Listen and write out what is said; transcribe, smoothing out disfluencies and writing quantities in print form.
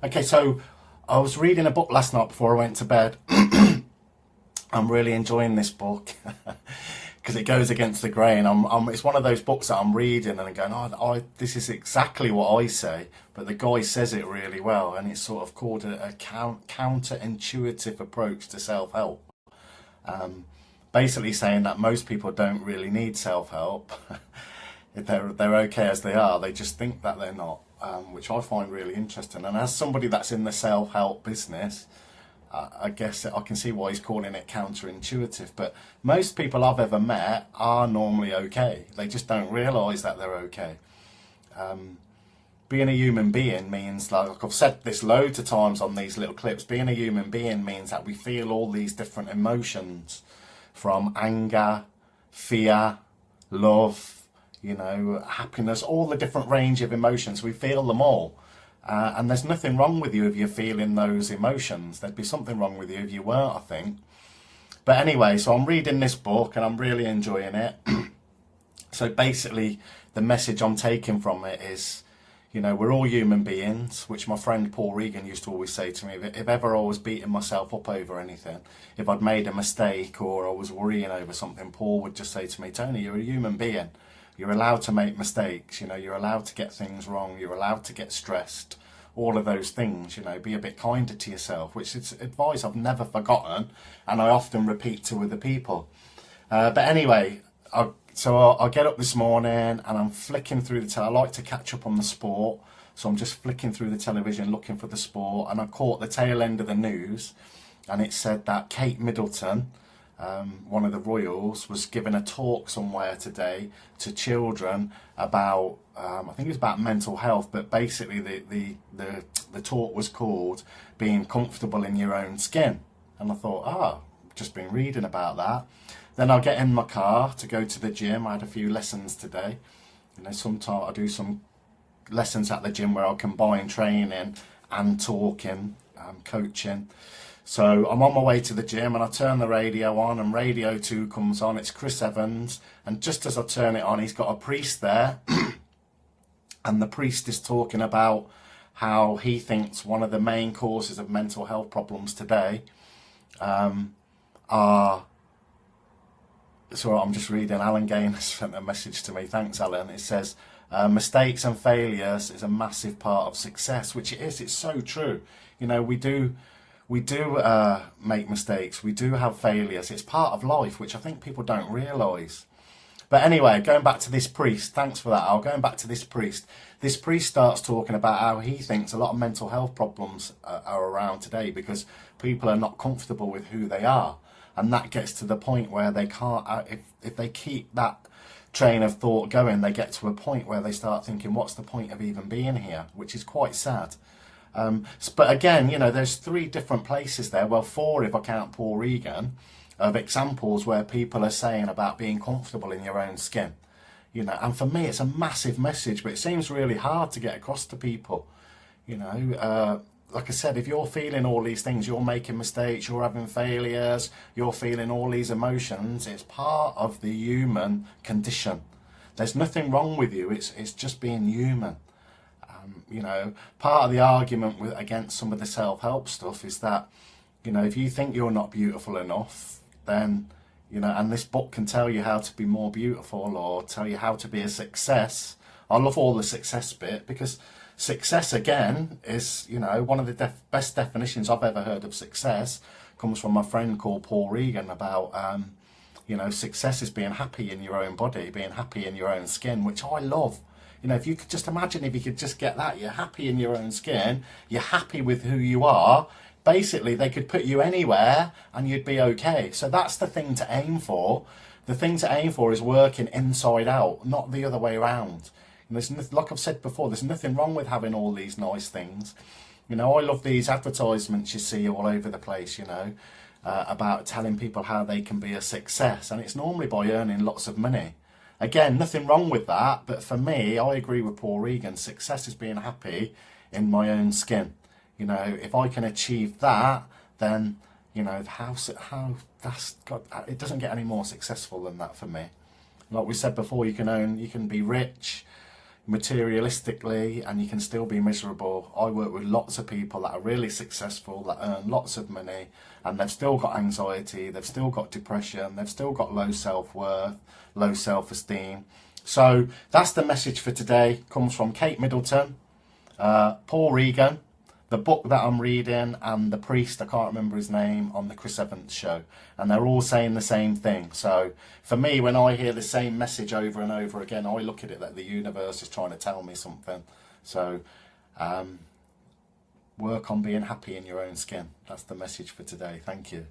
Okay, so I was reading a book last night before I went to bed. I'm really enjoying this book because it goes against the grain. It's one of those books that I'm reading and I'm going, this is exactly what I say, but the guy says it really well, and it's sort of called a counter-intuitive approach to self-help. Um, Basically saying that most people don't really need self-help. They're okay as they are. They just think that they're not, which I find really interesting. And as somebody that's in the self-help business, I guess I can see why he's calling it counterintuitive. But most people I've ever met are normally okay. They just don't realise that they're okay. Being a human being means, like I've said this loads of times on these little clips, being a human being means that we feel all these different emotions, from anger, fear, love, happiness, all the different range of emotions. We feel them all. And there's nothing wrong with you if you're feeling those emotions. There'd be something wrong with you if you weren't, I think. But anyway, so I'm reading this book and I'm really enjoying it. So basically, the message I'm taking from it is, we're all human beings, which my friend Paul Regan used to always say to me. If ever I was beating myself up over anything, if I'd made a mistake or I was worrying over something, Paul would just say to me, Tony, you're a human being. You're allowed to make mistakes, you're allowed to get things wrong, you're allowed to get stressed, all of those things, be a bit kinder to yourself, which is advice I've never forgotten and I often repeat to other people. But anyway, I get up this morning and I'm flicking through I like to catch up on the sport, so I'm just flicking through the television looking for the sport, and I caught the tail end of the news, and it said that Kate Middleton, one of the royals, was giving a talk somewhere today to children about, I think it was about mental health, but basically the talk was called being comfortable in your own skin. And I thought, I've just been reading about that. Then I'll get in my car to go to the gym. I had a few lessons today. Sometimes I do some lessons at the gym where I'll combine training and talking, coaching. So I'm on my way to the gym and I turn the radio on and Radio 2 comes on. It's Chris Evans. And just as I turn it on, he's got a priest there. And the priest is talking about how he thinks one of the main causes of mental health problems today are... So I'm just reading, Alan Gaines sent a message to me. Thanks, Alan. It says, mistakes and failures is a massive part of success, which it is. It's so true. We do make mistakes. We do have failures. It's part of life, which I think people don't realise. But anyway, going back to this priest, thanks for that, Al. Going back to this priest starts talking about how he thinks a lot of mental health problems are around today because people are not comfortable with who they are. And that gets to the point where they can't, if they keep that train of thought going, they get to a point where they start thinking, what's the point of even being here? Which is quite sad. But again, there's 3 different places there, well 4 if I count Paul Regan, of examples where people are saying about being comfortable in your own skin. And for me it's a massive message, but it seems really hard to get across to people. Like I said, if you're feeling all these things, you're making mistakes, you're having failures, you're feeling all these emotions, it's part of the human condition. There's nothing wrong with you, it's just being human. Part of the argument against some of the self-help stuff is that, if you think you're not beautiful enough, then, and this book can tell you how to be more beautiful or tell you how to be a success. I love all the success bit because success, again, is, one of the best definitions I've ever heard of success comes from a friend called Paul Regan about, success is being happy in your own body, being happy in your own skin, which I love. If you could just imagine if you could just get that, you're happy in your own skin, you're happy with who you are, basically they could put you anywhere and you'd be okay. So that's the thing to aim for. The thing to aim for is working inside out, not the other way around. And like I've said before, there's nothing wrong with having all these nice things. I love these advertisements you see all over the place, about telling people how they can be a success. And it's normally by earning lots of money. Again, nothing wrong with that. But for me, I agree with Paul Regan. Success is being happy in my own skin. If I can achieve that, then, how that's got, it doesn't get any more successful than that for me. Like we said before, you can be rich, materialistically, and you can still be miserable. I work with lots of people that are really successful, that earn lots of money, and they've still got anxiety, they've still got depression, they've still got low self-worth, low self-esteem. So that's the message for today. Comes from Kate Middleton, Paul Regan, the book that I'm reading, and the priest, I can't remember his name, on the Chris Evans show. And they're all saying the same thing. So for me, when I hear the same message over and over again, I look at it that the universe is trying to tell me something. So work on being happy in your own skin. That's the message for today. Thank you.